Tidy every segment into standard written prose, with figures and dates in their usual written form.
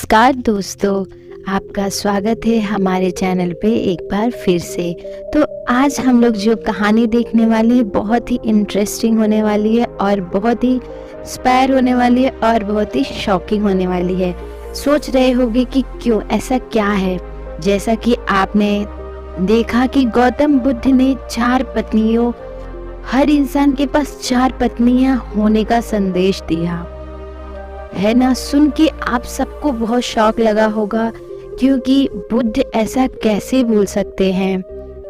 नमस्कार दोस्तों, आपका स्वागत है हमारे चैनल पे एक बार फिर से। तो आज हम लोग जो कहानी देखने वाले हैं बहुत ही इंटरेस्टिंग होने वाली है और बहुत ही इंस्पायर होने वाली है और बहुत ही शॉकिंग होने वाली है। सोच रहे होंगे कि क्यों, ऐसा क्या है। जैसा कि आपने देखा कि गौतम बुद्ध ने 4 पत्नियों, हर इंसान के पास 4 पत्नियां होने का संदेश दिया है ना। सुन के आप सबको बहुत शौक लगा होगा, क्योंकि बुद्ध ऐसा कैसे बोल सकते हैं।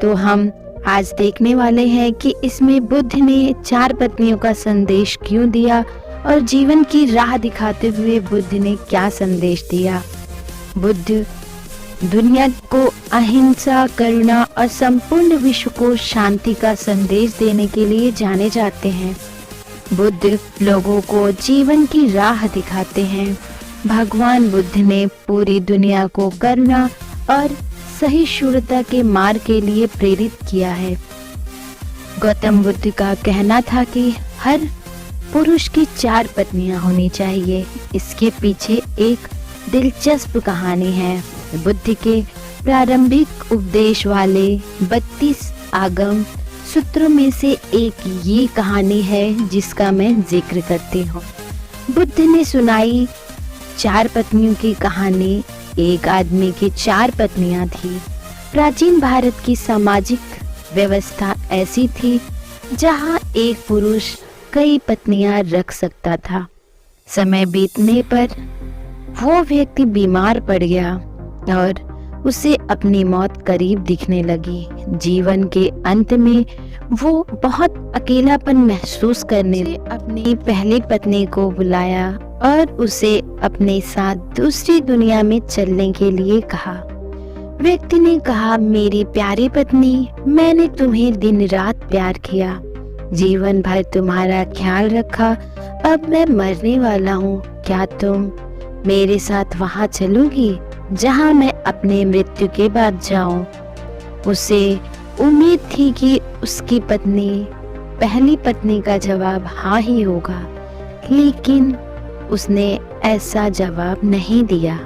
तो हम आज देखने वाले हैं कि इसमें बुद्ध ने 4 पत्नियों का संदेश क्यों दिया और जीवन की राह दिखाते हुए बुद्ध ने क्या संदेश दिया। बुद्ध दुनिया को अहिंसा, करुणा और संपूर्ण विश्व को शांति का संदेश देने के लिए जाने जाते हैं। बुद्ध लोगों को जीवन की राह दिखाते हैं। भगवान बुद्ध ने पूरी दुनिया को करुणा और सहिष्णुता के मार्ग के लिए प्रेरित किया है। गौतम बुद्ध का कहना था कि हर पुरुष की 4 पत्नियां होनी चाहिए। इसके पीछे एक दिलचस्प कहानी है। बुद्ध के प्रारंभिक उपदेश वाले 32 आगम सूत्रों में से एक ये कहानी है जिसका मैं जिक्र करती हूँ। बुद्ध ने सुनाई 4 पत्नियों की कहानी। एक आदमी की 4 पत्नियां थी। प्राचीन भारत की सामाजिक व्यवस्था ऐसी थी जहाँ एक पुरुष कई पत्नियां रख सकता था। समय बीतने पर वो व्यक्ति बीमार पड़ गया और उसे अपनी मौत करीब दिखने लगी। जीवन के अंत में वो बहुत अकेलापन महसूस करने अपनी पहली पत्नी को बुलाया और उसे अपने साथ दूसरी दुनिया में चलने के लिए कहा। व्यक्ति ने कहा, मेरी प्यारी पत्नी, मैंने तुम्हें दिन रात प्यार किया, जीवन भर तुम्हारा ख्याल रखा। अब मैं मरने वाला हूँ, क्या तुम मेरे साथ वहाँ चलोगी जहाँ मैं अपने मृत्यु के बाद जाऊं। उसे उम्मीद थी कि उसकी पहली पत्नी का जवाब हाँ ही होगा, लेकिन उसने ऐसा जवाब नहीं दिया।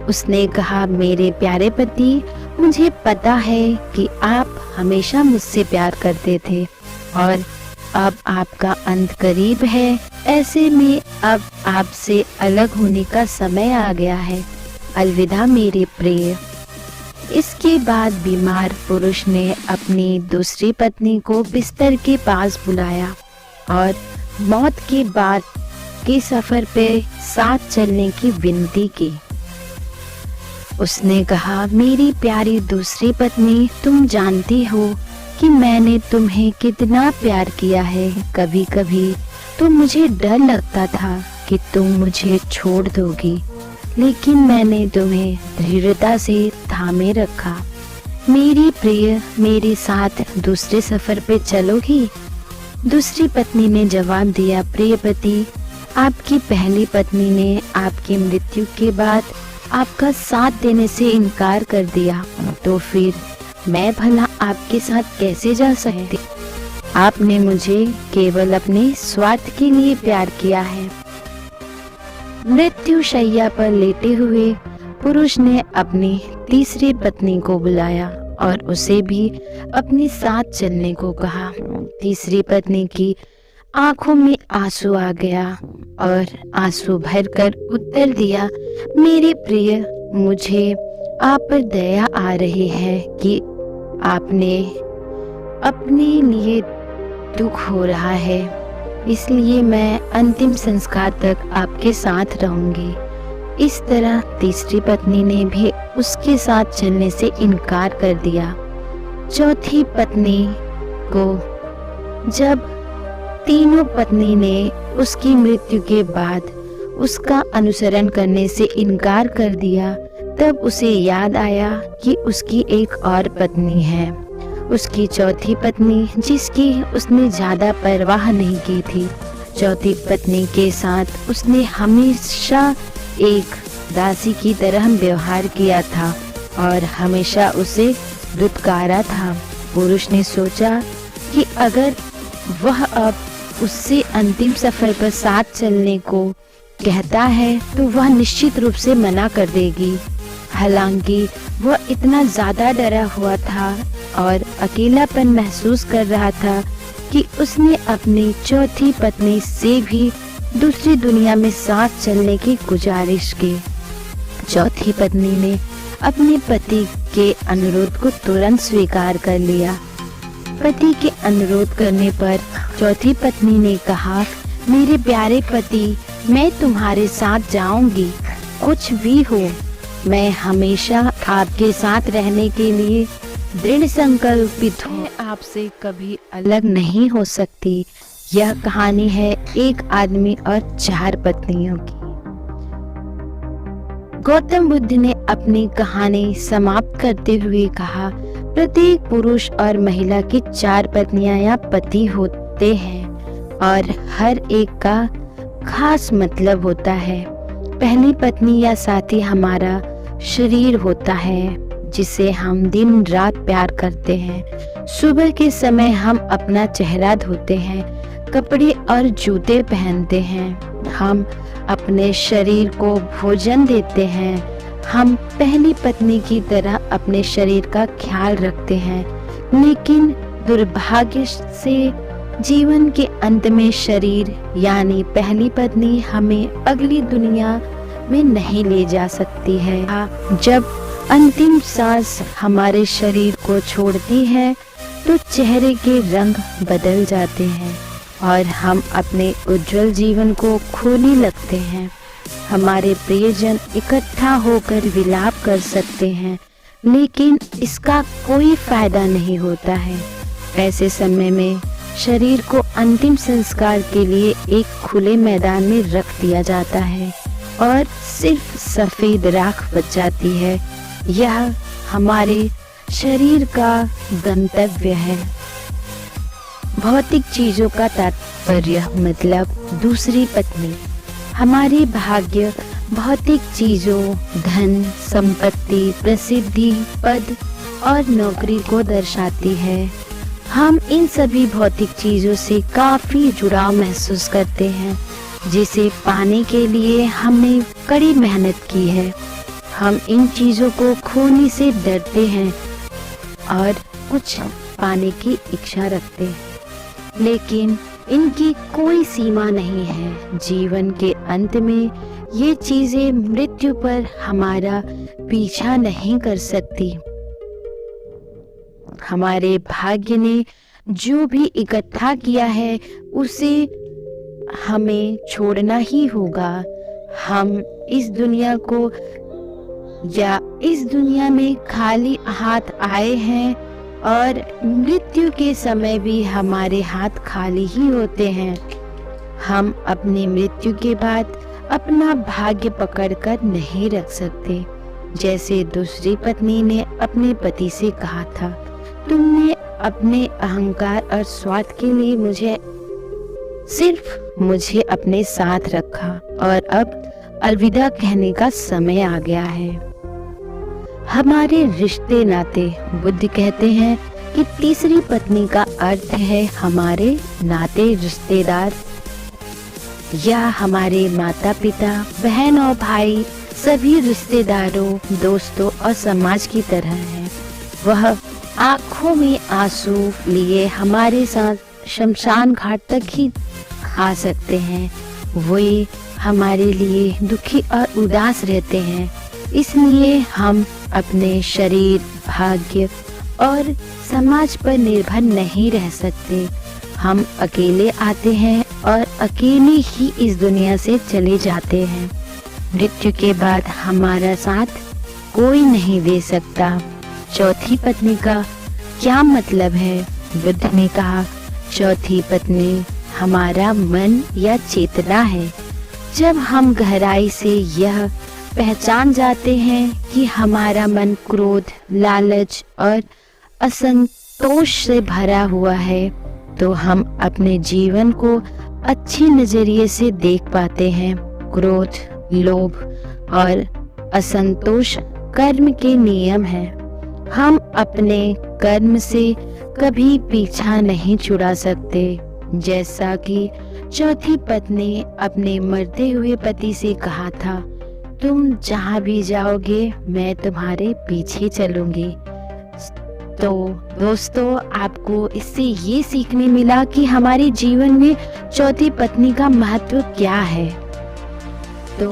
उसने कहा, मेरे प्यारे पति, मुझे पता है कि आप हमेशा मुझसे प्यार करते थे और अब आपका अंत करीब है। ऐसे में अब आपसे अलग होने का समय आ गया है। अलविदा मेरे प्रिय। इसके बाद बीमार पुरुष ने अपनी दूसरी पत्नी को बिस्तर के पास बुलाया और मौत के बाद के सफर पे साथ चलने की विनती की। उसने कहा, मेरी प्यारी दूसरी पत्नी, तुम जानती हो कि मैंने तुम्हें कितना प्यार किया है। कभी कभी तो मुझे डर लगता था कि तुम मुझे छोड़ दोगी, लेकिन मैंने तुम्हें दृढ़ता से थामे रखा। मेरी प्रिय, मेरे साथ दूसरे सफर पे चलोगी? दूसरी पत्नी ने जवाब दिया, प्रिय पति, आपकी पहली पत्नी ने आपकी मृत्यु के बाद आपका साथ देने से इनकार कर दिया, तो फिर मैं भला आपके साथ कैसे जा सकती? आपने मुझे केवल अपने स्वार्थ के लिए प्यार किया है। मृत्यु शैया पर लेटे हुए पुरुष ने अपनी तीसरी पत्नी को बुलाया और उसे भी अपने साथ चलने को कहा। तीसरी पत्नी की आंखों में आंसू आ गया और आंसू भरकर उत्तर दिया, मेरे प्रिय, मुझे आप पर दया आ रही है कि आपने अपने लिए दुख हो रहा है, इसलिए मैं अंतिम संस्कार तक आपके साथ रहूंगी। इस तरह तीसरी पत्नी ने भी उसके साथ चलने से इनकार कर दिया। चौथी पत्नी को जब तीनों पत्नी ने उसकी मृत्यु के बाद उसका अनुसरण करने से इनकार कर दिया, तब उसे याद आया कि उसकी एक और पत्नी है, उसकी चौथी पत्नी, जिसकी उसने ज्यादा परवाह नहीं की थी। चौथी पत्नी के साथ उसने हमेशा एक दासी की तरह व्यवहार किया था और हमेशा उसे दुत्कारा था। पुरुष ने सोचा कि अगर वह अब उससे अंतिम सफर पर साथ चलने को कहता है तो वह निश्चित रूप से मना कर देगी। हालांकि वह इतना ज्यादा डरा हुआ था और अकेलापन महसूस कर रहा था कि उसने अपनी चौथी पत्नी से भी दूसरी दुनिया में साथ चलने की गुजारिश की। चौथी पत्नी ने अपने पति के अनुरोध को तुरंत स्वीकार कर लिया। पति के अनुरोध करने पर चौथी पत्नी ने कहा, मेरे प्यारे पति, मैं तुम्हारे साथ जाऊंगी, कुछ भी हो, मैं हमेशा आपके साथ रहने के लिए दृढ़ संकल्पित हूँ। मैं आपसे कभी अलग नहीं हो सकती। यह कहानी है एक आदमी और 4 पत्नियों की। गौतम बुद्ध ने अपनी कहानी समाप्त करते हुए कहा, प्रत्येक पुरुष और महिला की 4 पत्नियां या पति होते हैं और हर एक का खास मतलब होता है। पहली पत्नी या साथी हमारा शरीर होता है जिसे हम दिन रात प्यार करते हैं। सुबह के समय हम अपना चेहरा धोते हैं, कपड़े और जूते पहनते हैं, हम अपने शरीर को भोजन देते हैं। हम पहली पत्नी की तरह अपने शरीर का ख्याल रखते हैं, लेकिन दुर्भाग्य से जीवन के अंत में शरीर यानी पहली पत्नी हमें अगली दुनिया में नहीं ले जा सकती है। जब अंतिम सांस हमारे शरीर को छोड़ती है तो चेहरे के रंग बदल जाते हैं और हम अपने उज्जवल जीवन को खोने लगते हैं। हमारे प्रियजन इकट्ठा होकर विलाप कर सकते हैं, लेकिन इसका कोई फायदा नहीं होता है। ऐसे समय में शरीर को अंतिम संस्कार के लिए एक खुले मैदान में रख दिया जाता है और सिर्फ सफेद राख बच जाती है। यह हमारे शरीर का गंतव्य है। भौतिक चीजों का तात्पर्य मतलब दूसरी पत्नी। हमारे भाग्य भौतिक चीजों, धन, संपत्ति, प्रसिद्धि, पद और नौकरी को दर्शाती है। हम इन सभी भौतिक चीजों से काफी जुड़ाव महसूस करते हैं, जिसे पाने के लिए हमने कड़ी मेहनत की है। हम इन चीजों को खोने से डरते हैं और कुछ पाने की इच्छा रखते हैं, लेकिन इनकी कोई सीमा नहीं है। जीवन के अंत में ये चीजें मृत्यु पर हमारा पीछा नहीं कर सकती। हमारे भाग्य ने जो भी इकट्ठा किया है उसे हमें छोड़ना ही होगा। हम इस दुनिया को या इस दुनिया में खाली हाथ आए हैं और मृत्यु के समय भी हमारे हाथ खाली ही होते हैं। हम अपनी मृत्यु के बाद अपना भाग्य पकड़कर नहीं रख सकते। जैसे दूसरी पत्नी ने अपने पति से कहा था, तुमने अपने अहंकार और स्वार्थ के लिए सिर्फ मुझे अपने साथ रखा और अब अलविदा कहने का समय आ गया है। हमारे रिश्ते नाते। बुद्ध कहते हैं कि तीसरी पत्नी का अर्थ है हमारे नाते रिश्तेदार या हमारे माता पिता, बहन और भाई, सभी रिश्तेदारों, दोस्तों और समाज की तरह है। वह आंखों में आंसू लिए हमारे साथ शमशान घाट तक ही आ सकते हैं। वे हमारे लिए दुखी और उदास रहते हैं, इसलिए हम अपने शरीर, भाग्य और समाज पर निर्भर नहीं रह सकते। हम अकेले आते हैं और अकेले ही इस दुनिया से चले जाते हैं। मृत्यु के बाद हमारा साथ कोई नहीं दे सकता। चौथी पत्नी का क्या मतलब है? बुद्ध ने कहा, चौथी पत्नी हमारा मन या चेतना है। जब हम गहराई से यह पहचान जाते हैं कि हमारा मन क्रोध, लालच और असंतोष से भरा हुआ है, तो हम अपने जीवन को अच्छे नजरिए से देख पाते हैं। क्रोध, लोभ और असंतोष कर्म के नियम हैं। हम अपने कर्म से कभी पीछा नहीं छुड़ा सकते। जैसा कि चौथी पत्नी अपने मरते हुए पति से कहा था, तुम जहाँ भी जाओगे मैं तुम्हारे पीछे चलूंगी। तो दोस्तों, आपको इससे ये सीखने मिला कि हमारे जीवन में चौथी पत्नी का महत्व क्या है। तो